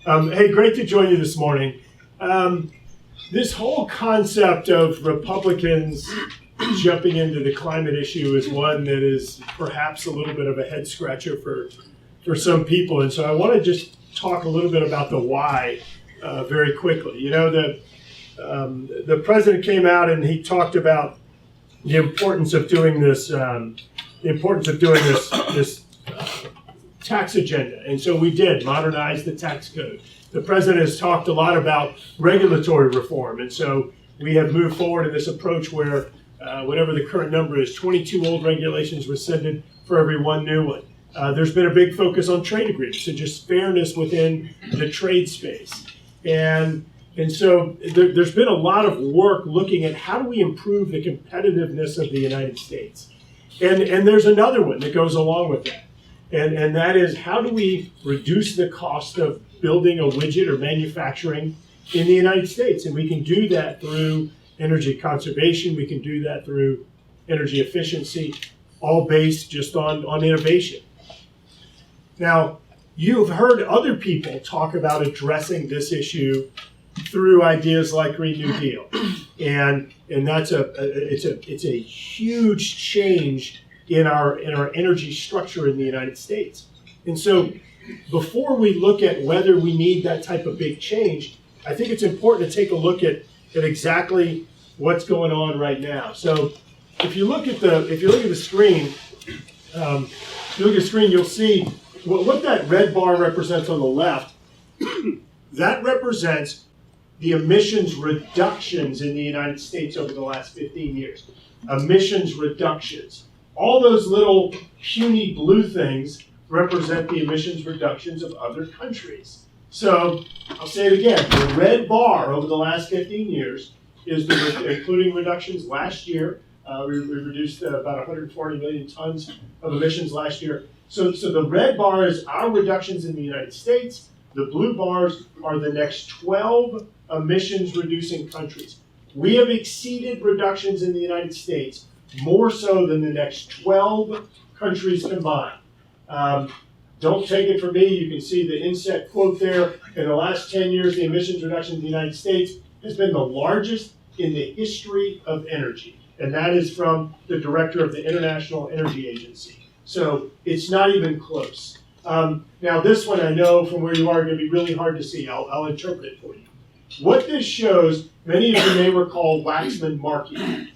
Hey, great to join you this morning. This whole concept of Republicans jumping into the climate issue is one that is perhaps a little bit of a head scratcher for some people. And so I want to just talk a little bit about the why very quickly. You know, the president came out and he talked about the importance of doing this, this tax agenda. And so we did modernize the tax code. The president has talked a lot about regulatory reform. And so we have moved forward in this approach where whatever the current number is, 22 old regulations rescinded for every one new one. There's been a big focus on trade agreements and just fairness within the trade space. And so there's been a lot of work looking at how do we improve the competitiveness of the United States. And there's another one that goes along with that. And that is, how do we reduce the cost of building a widget or manufacturing in the United States? And we can do that through energy conservation. We can do that through energy efficiency, all based just on innovation. Now, you've heard other people talk about addressing this issue through ideas like Green New Deal. And that's it's a huge change in our energy structure in the United States. And so before we look at whether we need that type of big change, I think it's important to take a look at exactly what's going on right now. So if you look at the screen, you'll see what that red bar represents on the left. That represents the emissions reductions in the United States over the last 15 years. Emissions reductions. All those little puny blue things represent the emissions reductions of other countries. So I'll say it again, the red bar over the last 15 years is including reductions last year. We reduced about 140 million tons of emissions last year. So the red bar is our reductions in the United States. The blue bars are the next 12 emissions reducing countries. We have exceeded reductions in the United States more so than the next 12 countries combined. Don't take it from me. You can see the inset quote there. In the last 10 years, the emissions reduction in the United States has been the largest in the history of energy. And that is from the director of the International Energy Agency. So it's not even close. Now this one I know from where you are going to be really hard to see. I'll interpret it for you. What this shows, many of you may recall Waxman Markey.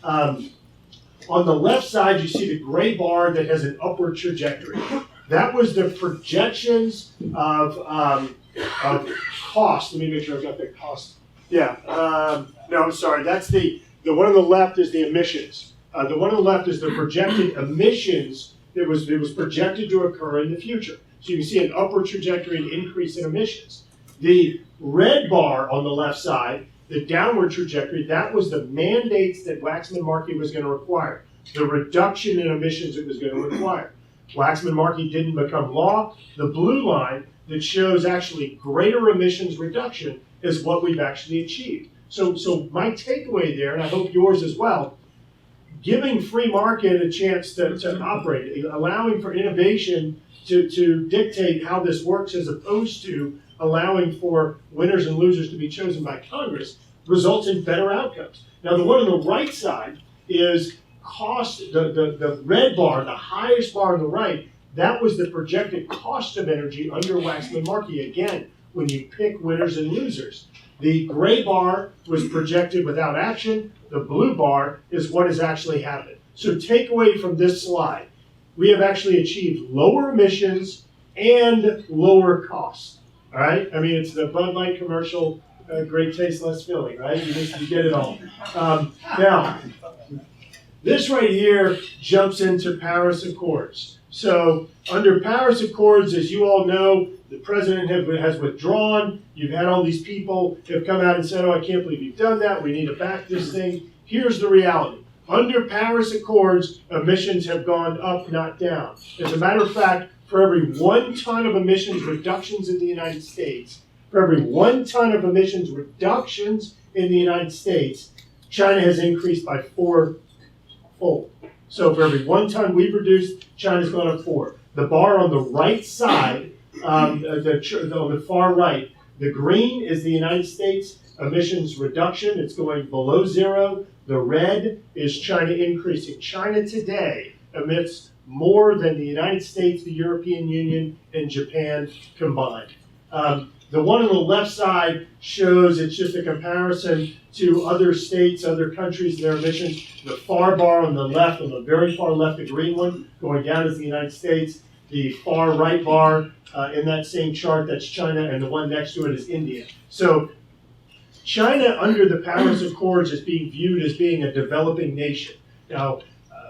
On the left side, you see the gray bar that has an upward trajectory. That was the projections of cost. Let me make sure I've got the cost. Yeah. No, I'm sorry. That's the one on the left is the emissions. The one on the left is the projected emissions that was projected to occur in the future. So you can see an upward trajectory and increase in emissions. The red bar on the left side, the downward trajectory, that was the mandates that Waxman Markey was going to require, the reduction in emissions it was going to require. Waxman Markey didn't become law. The blue line that shows actually greater emissions reduction is what we've actually achieved. So my takeaway there, and I hope yours as well, giving free market a chance to operate, allowing for innovation to dictate how this works as opposed to allowing for winners and losers to be chosen by Congress results in better outcomes. Now, the one on the right side is cost, the red bar, the highest bar on the right, that was the projected cost of energy under Waxman Markey. Again, when you pick winners and losers. The gray bar was projected without action. The blue bar is what has actually happened. So take away from this slide, we have actually achieved lower emissions and lower costs. All right? I mean, it's the Bud Light commercial, great taste, less filling, right? You get it all. Now, this right here jumps into Paris Accords. So under Paris Accords, as you all know, the president has withdrawn. You've had all these people who have come out and said, oh, I can't believe you've done that. We need to back this thing. Here's the reality. Under Paris Accords, emissions have gone up, not down. As a matter of fact, for every 1 ton of emissions reductions in the United States, for every 1 ton of emissions reductions in the United States, China has increased by 4-fold. So for every 1 ton we've reduced, China's gone up 4. The bar on the right side, on the far right, The green is the United States emissions reduction. It's going below zero. The red is China increasing. China today emits more than the United States, the European Union, and Japan combined. The one on the left side shows it's just a comparison to other states, other countries, their emissions. The far bar on the left, on the very far left, the green one, going down is the United States. The far right bar in that same chart, that's China, and the one next to it is India. So China, under the Paris Accords, is being viewed as being a developing nation. Now,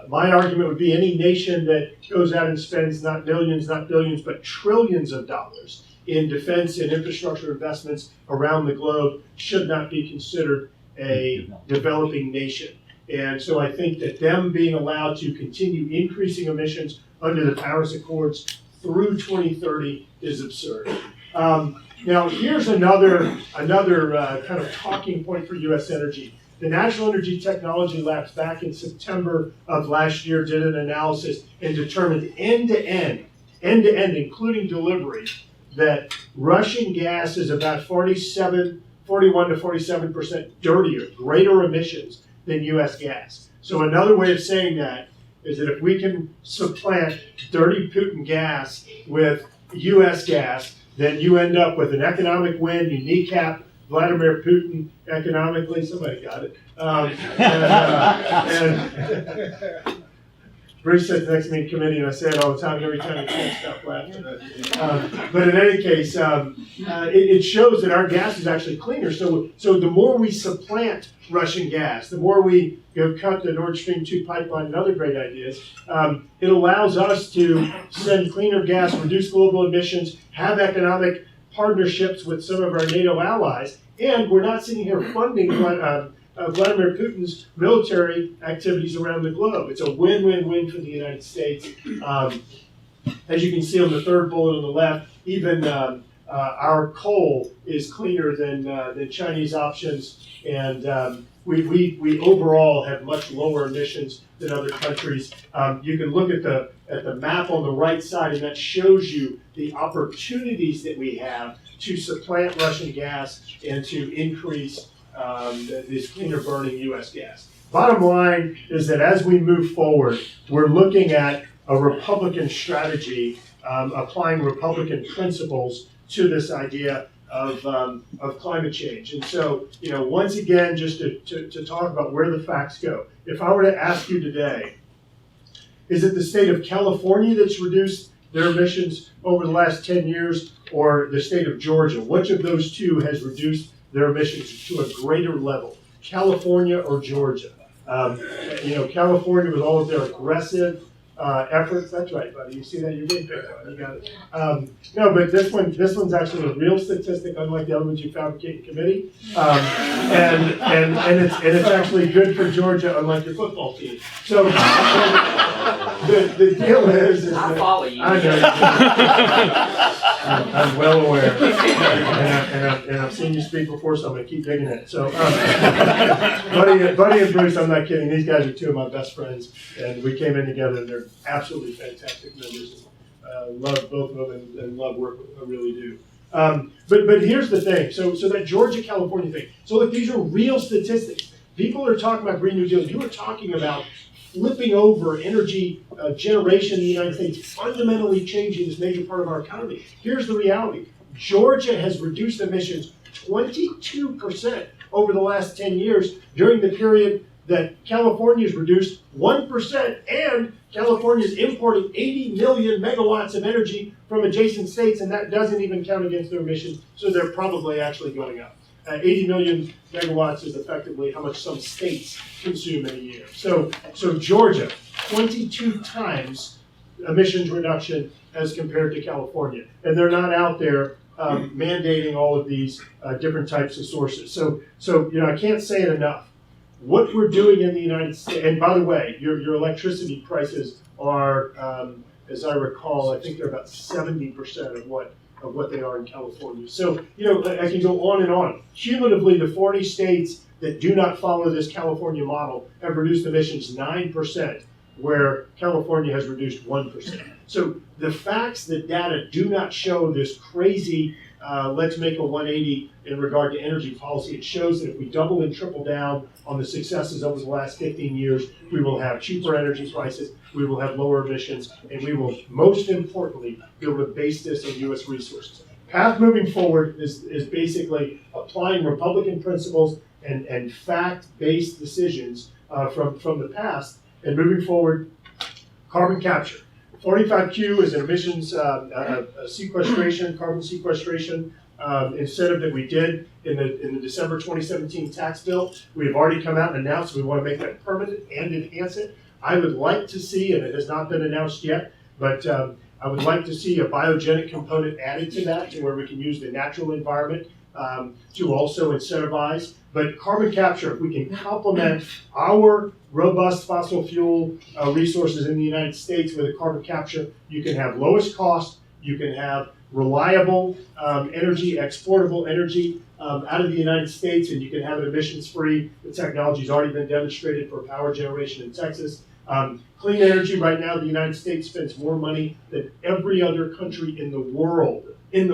my argument would be any nation that goes out and spends not millions, not billions, but trillions of dollars in defense and infrastructure investments around the globe should not be considered a developing nation. And so I think that them being allowed to continue increasing emissions under the Paris Accords through 2030 is absurd. Now, here's another kind of talking point for U.S. energy. The National Energy Technology Labs back in September of last year did an analysis and determined end-to-end, including delivery, that Russian gas is about 41 to 47% dirtier, greater emissions than U.S. gas. So another way of saying that is that if we can supplant dirty Putin gas with U.S. gas, then you end up with an economic win. You kneecap Vladimir Putin economically. Somebody got it. And Bruce said the next meeting committee, and I say it all the time, and every time he can't stop laughing. But in any case, it shows that our gas is actually cleaner. So the more we supplant Russian gas, the more we cut the Nord Stream 2 pipeline and other great ideas, it allows us to send cleaner gas, reduce global emissions, have economic partnerships with some of our NATO allies, and we're not sitting here funding Vladimir Putin's military activities around the globe. It's a win-win-win for the United States. As you can see on the third bullet on the left, even our coal is cleaner than Chinese options, and we overall have much lower emissions than other countries. You can look at the map on the right side, and that shows you the opportunities that we have to supplant Russian gas and to increase this cleaner burning U.S. gas. Bottom line is that as we move forward, we're looking at a Republican strategy, applying Republican principles to this idea of climate change. And so, once again, just to talk about where the facts go. If I were to ask you today, is it the state of California that's reduced their emissions over the last 10 years, or the state of Georgia? Which of those two has reduced their emissions to a greater level, California or Georgia? California with all of their aggressive efforts. That's right, buddy. You see that? You're getting picked on. You got it. No, but this one's actually a real statistic, unlike the other ones you fabricate in committee. And it's actually good for Georgia, unlike your football team. So the deal is I follow you. I know. I'm well aware, and I've seen you speak before, so I'm going to keep digging it. So, Buddy and Bruce, I'm not kidding. These guys are two of my best friends, and we came in together, and they're absolutely fantastic members. Love both of them, and love work. I really do. But here's the thing. So that Georgia, California thing. So look, these are real statistics. People are talking about Green New Deal. You were talking about flipping over energy generation in the United States, fundamentally changing this major part of our economy. Here's the reality. Georgia has reduced emissions 22% over the last 10 years during the period that California has reduced 1%, and California is importing 80 million megawatts of energy from adjacent states, and that doesn't even count against their emissions, so they're probably actually going up. 80 million megawatts is effectively how much some states consume in a year. So Georgia, 22 times emissions reduction as compared to California. And they're not out there mandating all of these different types of sources. So I can't say it enough. What we're doing in the United States, and by the way, your electricity prices are, as I recall, I think they're about 70% of what they are in California. So, I can go on and on. Cumulatively, the 40 states that do not follow this California model have reduced emissions 9%, where California has reduced 1%. So the facts, the data do not show this crazy let's make a 180 in regard to energy policy. It shows that if we double and triple down on the successes over the last 15 years, we will have cheaper energy prices, we will have lower emissions, and we will, most importantly, be able to base this on U.S. resources. Path moving forward is basically applying Republican principles and fact-based decisions from the past, and moving forward, carbon capture. 45Q is an emissions sequestration, carbon sequestration incentive that we did in the December 2017 tax bill. We have already come out and announced we want to make that permanent and enhance it. I would like to see, and it has not been announced yet, but I would like to see a biogenic component added to that, to where we can use the natural environment to also incentivize. But carbon capture, if we can complement our robust fossil fuel resources in the United States with a carbon capture, you can have lowest cost, you can have reliable energy, exportable energy out of the United States, and you can have it emissions-free. The technology has already been demonstrated for power generation in Texas. Clean energy, right now the United States spends more money than every other country in the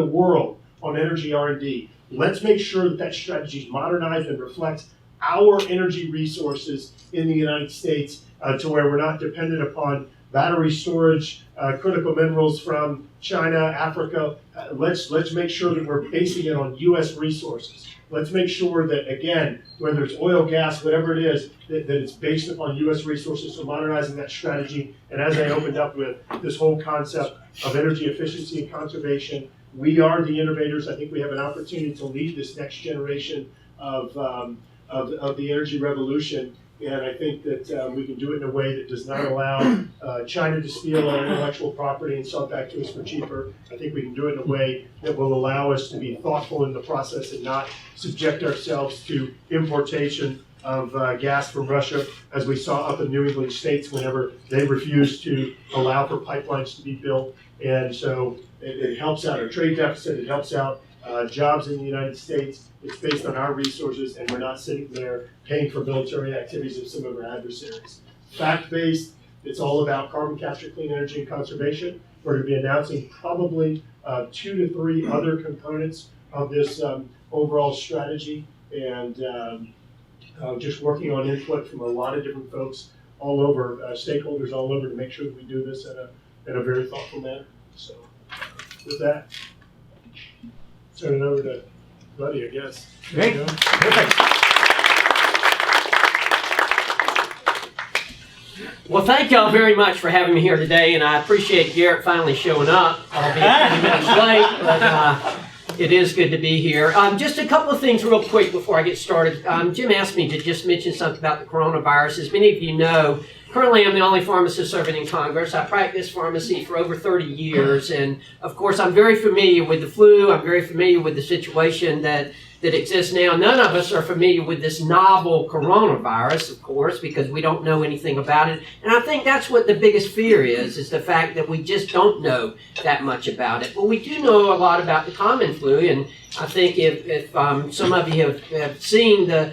world on energy R&D. Let's make sure that that strategy is modernized and reflects our energy resources in the United States to where we're not dependent upon battery storage, critical minerals from China, Africa. Let's make sure that we're basing it on U.S. resources. Let's make sure that, again, whether it's oil, gas, whatever it is, that it's based upon U.S. resources, so modernizing that strategy. And as I opened up with this whole concept of energy efficiency and conservation, we are the innovators. I think we have an opportunity to lead this next generation of the energy revolution. And I think that we can do it in a way that does not allow China to steal our intellectual property and sell it back to us for cheaper. I think we can do it in a way that will allow us to be thoughtful in the process and not subject ourselves to importation of gas from Russia, as we saw up in New England states whenever they refused to allow for pipelines to be built. And so it helps out our trade deficit, it helps out jobs in the United States. It's based on our resources, and we're not sitting there paying for military activities of some of our adversaries. Fact-based, it's all about carbon capture, clean energy, and conservation. We're going to be announcing probably 2 to 3 other components of this overall strategy, and just working on input from a lot of different folks all over, stakeholders all over, to make sure that we do this in a very thoughtful manner. So with that, turn it over to Buddy, I guess. Great. Perfect. Well, thank y'all very much for having me here today, and I appreciate Garrett finally showing up. I'll be a few minutes late, but it is good to be here. Just a couple of things real quick before I get started. Jim asked me to just mention something about the coronavirus. As many of you know, currently I'm the only pharmacist serving in Congress. I practiced pharmacy for over 30 years, and of course I'm very familiar with the flu. I'm very familiar with the situation that exists now. None of us are familiar with this novel coronavirus, of course, because we don't know anything about it. And I think that's what the biggest fear is the fact that we just don't know that much about it. But we do know a lot about the common flu, and I think if some of you have seen the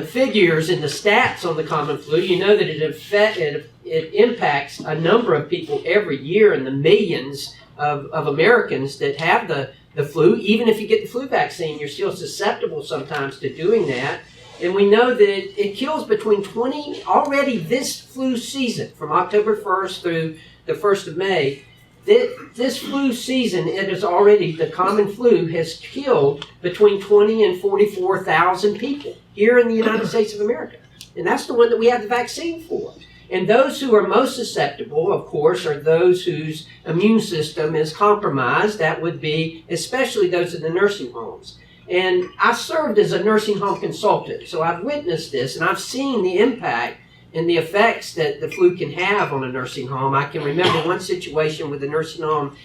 figures and the stats on the common flu, you know that it impacts a number of people every year, in the millions of Americans that have the flu. Even if you get the flu vaccine, you're still susceptible sometimes to doing that. And we know that it kills between 20, already this flu season, from October 1st through the 1st of May, this flu season, it is already, the common flu has killed between 20 and 44,000 people here in the United States of America. And that's the one that we have the vaccine for. And those who are most susceptible, of course, are those whose immune system is compromised. That would be especially those in the nursing homes. And I served as a nursing home consultant, so I've witnessed this, and I've seen the impact and the effects that the flu can have on a nursing home. I can remember one situation with a nursing home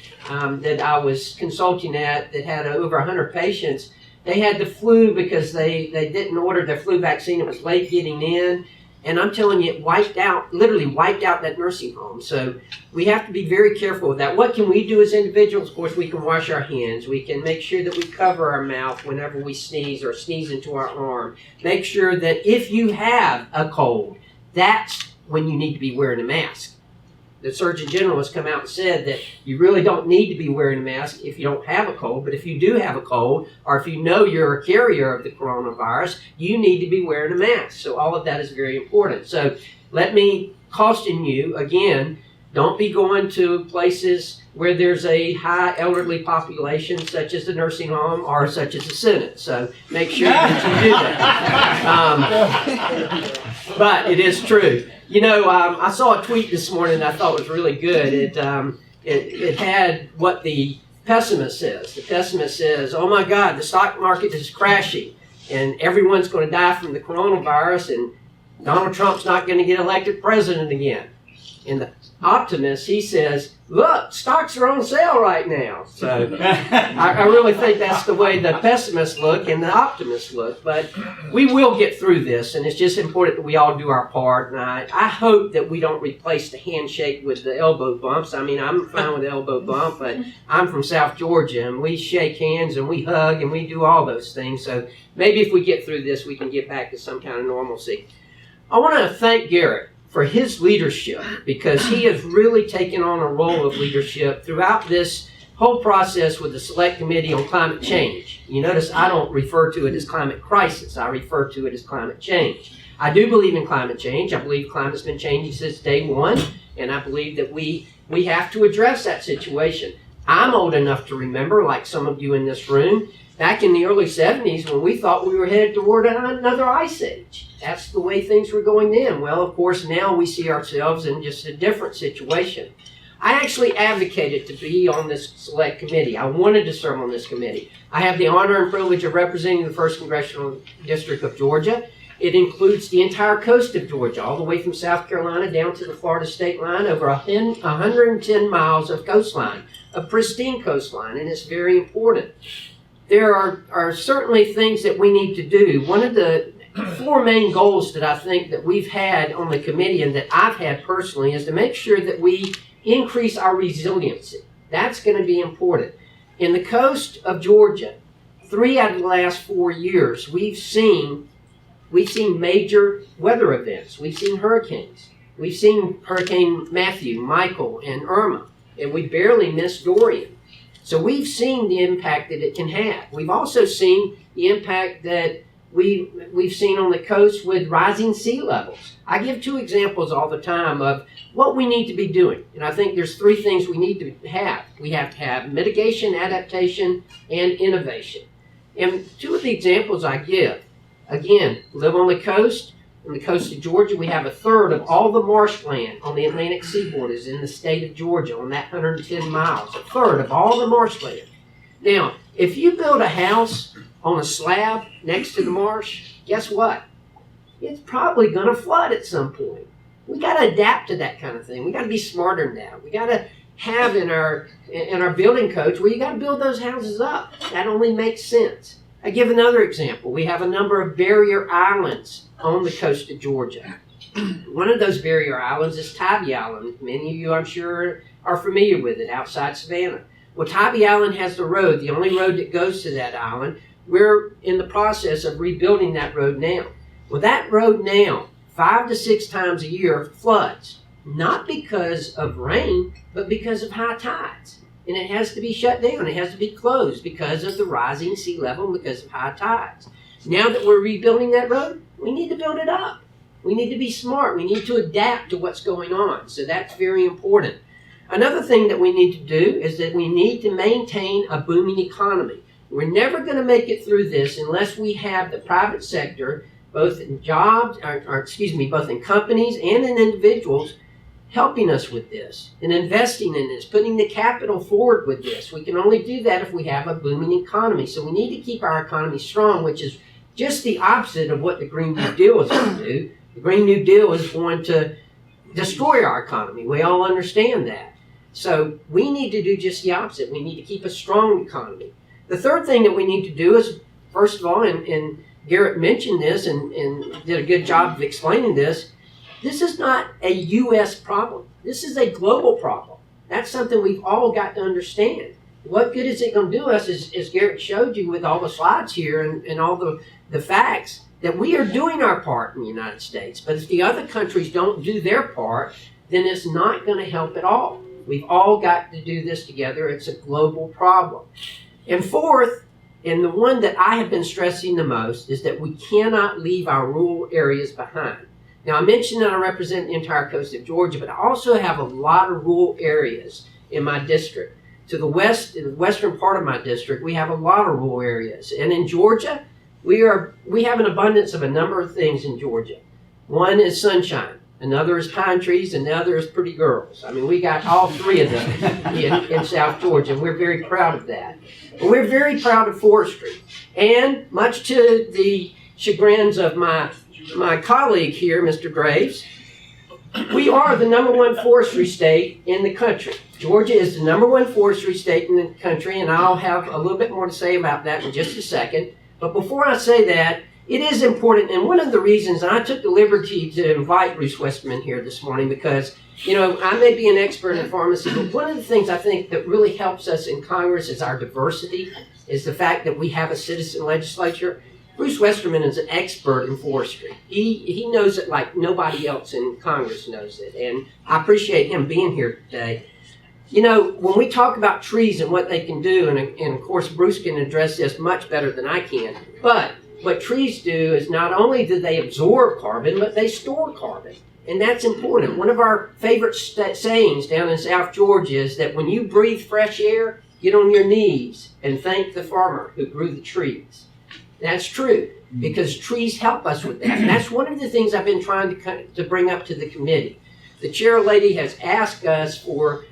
that I was consulting at that had over 100 patients. They had the flu because they didn't order their flu vaccine. It was late getting in. And I'm telling you, it literally wiped out that nursing home. So we have to be very careful with that. What can we do as individuals? Of course, we can wash our hands. We can make sure that we cover our mouth whenever we sneeze or sneeze into our arm. Make sure that if you have a cold, that's when you need to be wearing a mask. The Surgeon General has come out and said that you really don't need to be wearing a mask if you don't have a cold, but if you do have a cold, or if you know you're a carrier of the coronavirus, you need to be wearing a mask. So all of that is very important. So let me caution you again, don't be going to places where there's a high elderly population, such as the nursing home or such as the Senate. So make sure that you do that. But it is true. You know, I saw a tweet this morning that I thought was really good. It had what the pessimist says. The pessimist says, oh my God, the stock market is crashing and everyone's going to die from the coronavirus and Donald Trump's not going to get elected president again. And the optimist, he says, look, stocks are on sale right now. So I really think that's the way the pessimists look and the optimists look. But we will get through this, and it's just important that we all do our part. And I hope that we don't replace the handshake with the elbow bumps. I mean, I'm fine with the elbow bump, but I'm from South Georgia, and we shake hands, and we hug, and we do all those things. So maybe if we get through this, we can get back to some kind of normalcy. I want to thank Garret for his leadership, because he has really taken on a role of leadership throughout this whole process with the Select Committee on Climate Change. You notice I don't refer to it as climate crisis, I refer to it as climate change. I do believe in climate change. I believe climate's been changing since day one, and I believe that we have to address that situation. I'm old enough to remember, like some of you in this room, back in the early 70s when we thought we were headed toward another ice age. That's the way things were going then. Well, of course, now we see ourselves in just a different situation. I actually advocated to be on this select committee. I wanted to serve on this committee. I have the honor and privilege of representing the 1st Congressional District of Georgia. It includes the entire coast of Georgia, all the way from South Carolina down to the Florida state line, over 110 miles of coastline, a pristine coastline, and it's very important. There are certainly things that we need to do. One of the 4 main goals that I think that we've had on the committee and that I've had personally is to make sure that we increase our resiliency. That's going to be important. In the coast of Georgia, 3 out of the last 4 years, we've seen major weather events. We've seen hurricanes. We've seen Hurricane Matthew, Michael, and Irma, and we barely missed Dorian. So we've seen the impact that it can have. We've also seen the impact that we've seen on the coast with rising sea levels. I give 2 examples all the time of what we need to be doing. And I think there's 3 things we need to have. We have to have mitigation, adaptation, and innovation. And 2 of the examples I give, again, live on the coast. On the coast of Georgia, we have 1/3 of all the marshland on the Atlantic seaboard is in the state of Georgia on that 110 miles. 1/3 of all the marshland. Now, if you build a house on a slab next to the marsh, guess what? It's probably going to flood at some point. We got to adapt to that kind of thing. We got to be smarter than that. We got to have in our building codes where you got to build those houses up. That only makes sense. I give another example. We have a number of barrier islands on the coast of Georgia. One of those barrier islands is Tybee Island. Many of you, I'm sure, are familiar with it outside Savannah. Well, Tybee Island has the road, the only road that goes to that island. We're in the process of rebuilding that road now. Well, that road now, 5 to 6 times a year, floods. Not because of rain, but because of high tides. And it has to be shut down. It has to be closed because of the rising sea level and because of high tides. Now that we're rebuilding that road, we need to build it up. We need to be smart. We need to adapt to what's going on. So that's very important. Another thing that we need to do is that we need to maintain a booming economy. We're never going to make it through this unless we have the private sector, both in jobs, both in companies and in individuals, helping us with this and investing in this, putting the capital forward with this. We can only do that if we have a booming economy. So we need to keep our economy strong, which is just the opposite of what the Green New Deal is going to do. The Green New Deal is going to destroy our economy. We all understand that. So we need to do just the opposite. We need to keep a strong economy. The third thing that we need to do is, first of all, and Garret mentioned this and did a good job of explaining this, this is not a U.S. problem. This is a global problem. That's something we've all got to understand. What good is it going to do us, as Garret showed you with all the slides here and all the facts, that we are doing our part in the United States. But if the other countries don't do their part, then it's not going to help at all. We've all got to do this together. It's a global problem. And fourth, and the one that I have been stressing the most, is that we cannot leave our rural areas behind. Now, I mentioned that I represent the entire coast of Georgia, but I also have a lot of rural areas in my district. To the west, in the western part of my district, we have a lot of rural areas. And in Georgia, we have an abundance of a number of things in Georgia. One is sunshine, another is pine trees, and the other is pretty girls. I mean, we got all three of them in South Georgia, and we're very proud of that. And we're very proud of forestry. And much to the chagrins of my colleague here, Mr. Graves, we are the #1 forestry state in the country. Georgia is the #1 forestry state in the country, and I'll have a little bit more to say about that in just a second. But before I say that, it is important, and one of the reasons, and I took the liberty to invite Bruce Westerman here this morning because, you know, I may be an expert in pharmacy, but one of the things I think that really helps us in Congress is our diversity, is the fact that we have a citizen legislature. Bruce Westerman is an expert in forestry. He knows it like nobody else in Congress knows it, and I appreciate him being here today. You know, when we talk about trees and what they can do, and of course Bruce can address this much better than I can, but what trees do is not only do they absorb carbon, but they store carbon, and that's important. One of our favorite sayings down in South Georgia is that when you breathe fresh air, get on your knees and thank the farmer who grew the trees. That's true, because trees help us with that. And that's one of the things I've been trying to bring up to the committee. The chair lady has asked us for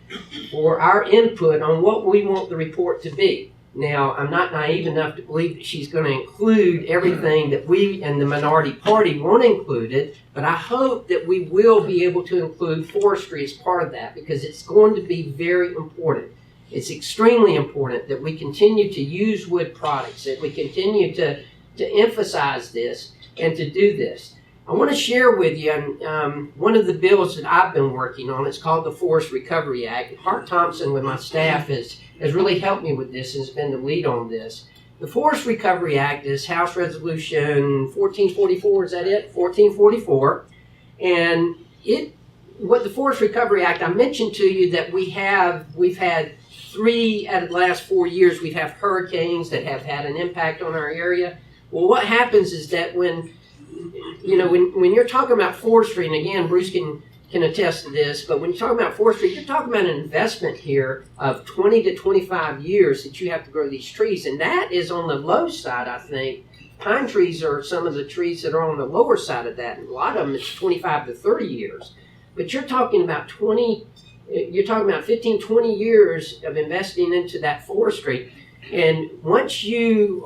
our input on what we want the report to be. Now, I'm not naive enough to believe that she's going to include everything that we and the minority party want included, but I hope that we will be able to include forestry as part of that, because it's going to be very important. It's extremely important that we continue to use wood products, that we continue to emphasize this and to do this. I want to share with you one of the bills that I've been working on. It's called the Forest Recovery Act. Hart Thompson with my staff has really helped me with this and has been the lead on this. The Forest Recovery Act is House Resolution 1444, is that it? 1444. And what the Forest Recovery Act, I mentioned to you that we've had 3 out of the last 4 years, we've had hurricanes that have had an impact on our area. Well, what happens is that when you're talking about forestry, and again, Bruce can attest to this, but when you're talking about forestry, you're talking about an investment here of 20 to 25 years that you have to grow these trees, and that is on the low side, I think. Pine trees are some of the trees that are on the lower side of that, and a lot of them it's 25 to 30 years. But you're talking about 15, 20 years of investing into that forestry. And once you've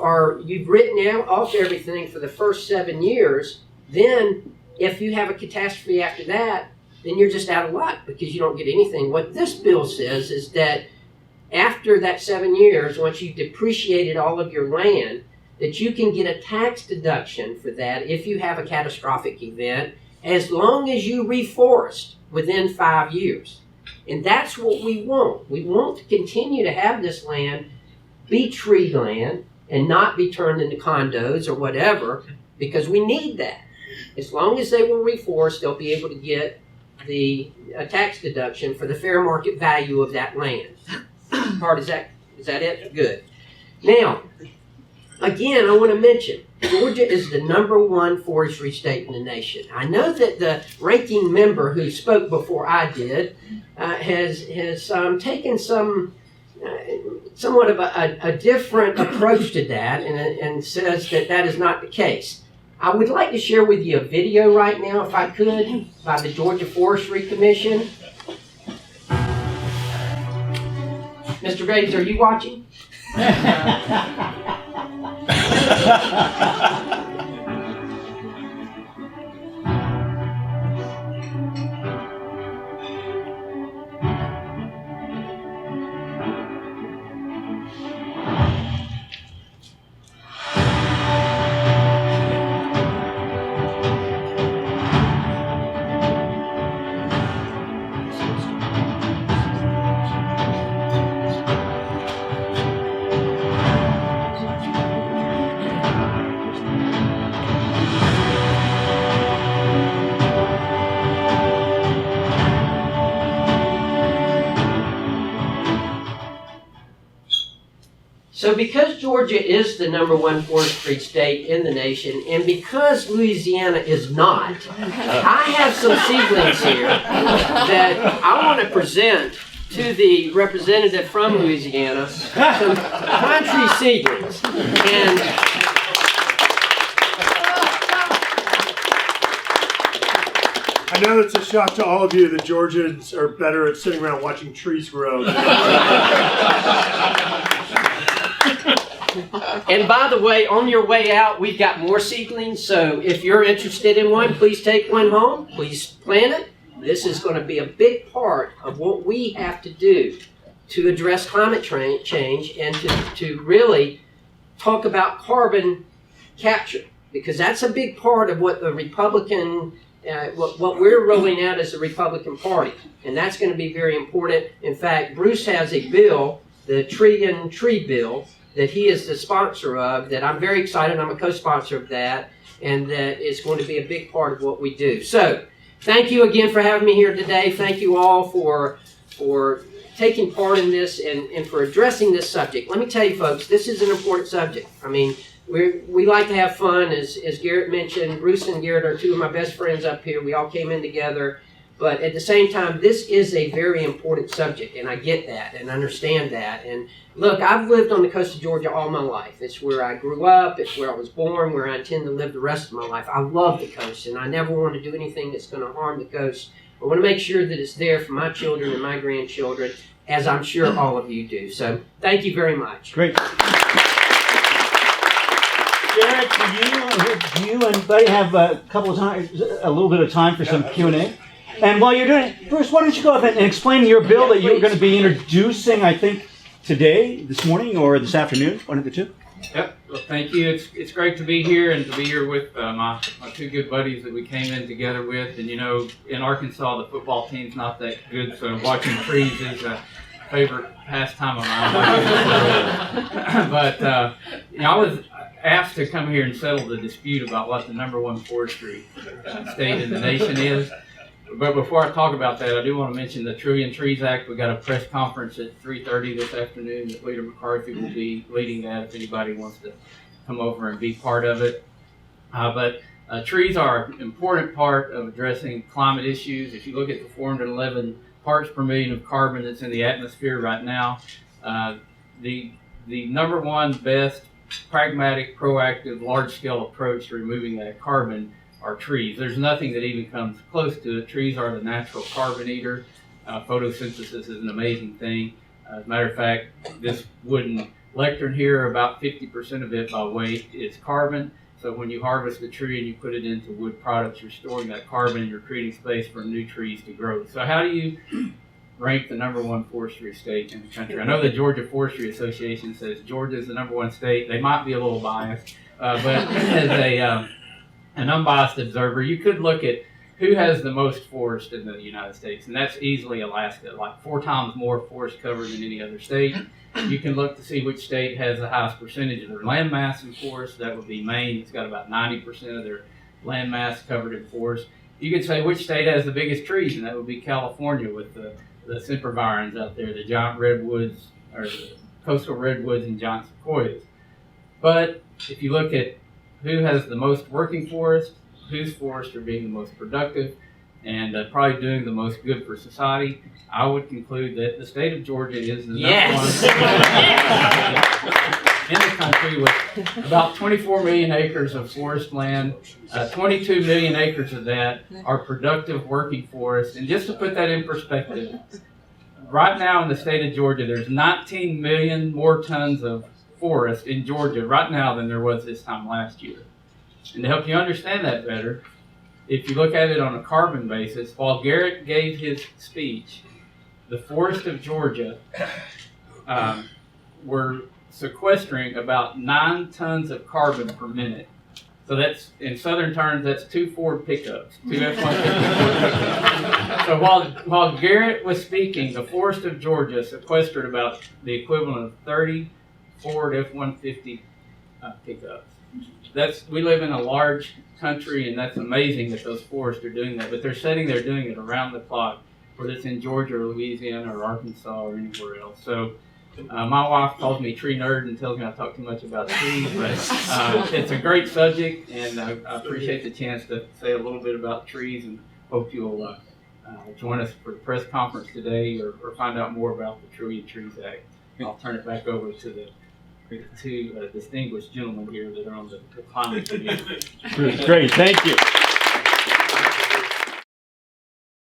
written out off everything for the first 7 years, then if you have a catastrophe after that, then you're just out of luck because you don't get anything. What this bill says is that after that 7 years, once you've depreciated all of your land, that you can get a tax deduction for that if you have a catastrophic event, as long as you reforest within 5 years. And that's what we want. We want to continue to have this land be tree land and not be turned into condos or whatever, because we need that. As long as they will reforest, they'll be able to get a tax deduction for the fair market value of that land. Is that it? Good. Now, again, I want to mention, Georgia is the #1 forestry state in the nation. I know that the ranking member who spoke before I did has taken somewhat of a different approach to that and says that is not the case. I would like to share with you a video right now, if I could, by the Georgia Forestry Commission. Mr. Graves, are you watching? So because Georgia is the #1 forestry state in the nation, and because Louisiana is not, I have some seedlings here that I want to present to the representative from Louisiana, some country seedlings. And I know it's a shock to all of you that Georgians are better at sitting around watching trees grow. And by the way, on your way out, we've got more seedlings. So if you're interested in one, please take one home. Please plant it. This is going to be a big part of what we have to do to address climate change and to really talk about carbon capture, because that's a big part of what the Republican, what we're rolling out as the Republican Party. And that's going to be very important. In fact, Bruce has a bill, the Tree Bill, that he is the sponsor of, that I'm very excited. I'm a co-sponsor of that, and that is going to be a big part of what we do. So, thank you again for having me here today. Thank you all for taking part in this and for addressing this subject. Let me tell you, folks, this is an important subject. I mean, we like to have fun, as Garrett mentioned. Bruce and Garrett are two of my best friends up here. We all came in together. But at the same time, this is a very important subject, and I get that and understand that. And look, I've lived on the coast of Georgia all my life. It's where I grew up. It's where I was born, where I intend to live the rest of my life. I love the coast, and I never want to do anything that's going to harm the coast. I want to make sure that it's there for my children and my grandchildren, as I'm sure all of you do. So thank you very much. Great. Garrett, do you and Buddy have a little bit of time for some Q&A? And while you're doing it, Bruce, why don't you go ahead and explain your bill that you're going to be introducing, I think, today, this morning, or this afternoon, one of the two? Yep. Well, thank you. It's great to be here and to be here with my two good buddies that we came in together with. And, you know, in Arkansas, the football team's not that good, so watching trees is a favorite pastime of mine. But, you know, I was asked to come here and settle the dispute about what the #1 forestry state in the nation is. But before I talk about that, I do want to mention the Trillion Trees Act. We got a press conference at 3:30 this afternoon that Leader McCarthy will be leading that if anybody wants to come over and be part of it. But trees are an important part of addressing climate issues. If you look at the 411 parts per million of carbon that's in the atmosphere right now, the #1 best pragmatic, proactive, large-scale approach to removing that carbon are trees. There's nothing that even comes close to it. Trees are the natural carbon eater. Photosynthesis is an amazing thing. As a matter of fact, this wooden lectern here, about 50% of it by weight is carbon. So when you harvest a tree and you put it into wood products, you're storing that carbon and you're creating space for new trees to grow. So how do you rank the #1 forestry state in the country? I know the Georgia Forestry Association says Georgia is the #1 state. They might be a little biased, but as an unbiased observer, you could look at who has the most forest in the United States, and that's easily Alaska, like 4 times more forest cover than any other state. You can look to see which state has the highest percentage of their land mass in forest. That would be Maine. It's got about 90% of their land mass covered in forest. You could say which state has the biggest trees, and that would be California with the sempervirens out there, the giant redwoods, or the coastal redwoods and giant sequoias. But if you look at who has the most working forest, whose forests are being the most productive, and probably doing the most good for society, I would conclude that the state of Georgia is the #1 in the country with about 24 million acres of forest land. 22 million acres of that are productive working forests. And just to put that in perspective, right now in the state of Georgia, there's 19 million more tons of forest in Georgia right now than there was this time last year. And to help you understand that better, if you look at it on a carbon basis, while Garrett gave his speech, the forest of Georgia were sequestering about 9 tons of carbon per minute. So that's, in southern terms, that's 2 Ford pickups, 2 F-150 pickups. So while Garrett was speaking, the forest of Georgia sequestered about the equivalent of 30 Ford F-150 pickups. We live in a large country, and that's amazing that those forests are doing that. But they're sitting there doing it around the clock, whether it's in Georgia or Louisiana or Arkansas or anywhere else. So My wife calls me tree nerd and tells me I talk too much about trees, but it's a great subject, and I appreciate the chance to say a little bit about trees, and hope you'll join us for the press conference today, or find out more about the Tree and Trees Act. I'll turn it back over to the two distinguished gentlemen here that are on the climate committee. Great, thank you.